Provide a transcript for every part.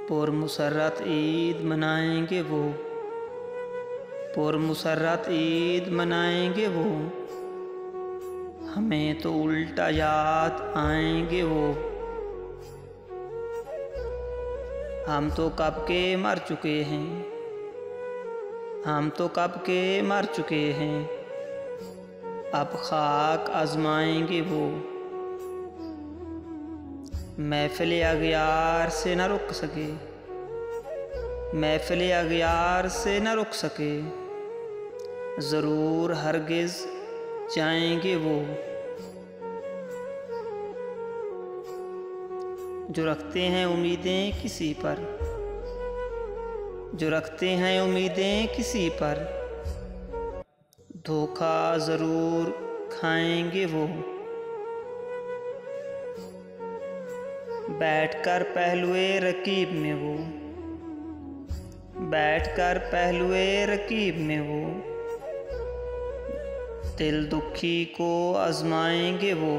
पुरमसरत ईद मनाएंगे वो, पुरमसरत ईद मनाएंगे वो, हमें तो उल्टा याद आएंगे वो। हम तो कब के मर चुके हैं, हम तो कब के मर चुके हैं, अब खाक आजमाएंगे वो। महफिल अगियार से न रुक सके, महफिल अगियार से न रुक सके, ज़रूर हरगिज़ जाएंगे वो। जो रखते हैं उम्मीदें किसी पर, जो रखते हैं उम्मीदें किसी पर, धोखा ज़रूर खाएंगे वो। बैठकर पहलुए रकीब में वो, बैठकर पहलुए रकीब में वो, दिल दुखी को आजमाएंगे वो।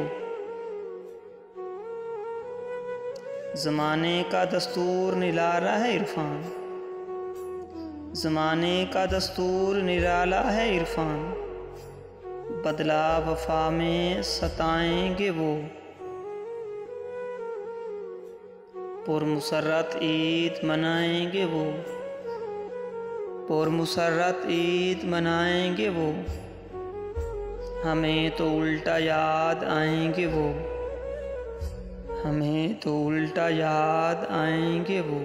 ज़माने का दस्तूर निराला है इरफान, ज़माने का दस्तूर निराला है इरफान, बदला वफा में सताएंगे वो। पुरमसरत ईद मनाएंगे वो, पुरमसरत ईद मनाएंगे वो, हमें तो उल्टा याद आएंगे वो, हमें तो उल्टा याद आएंगे वो।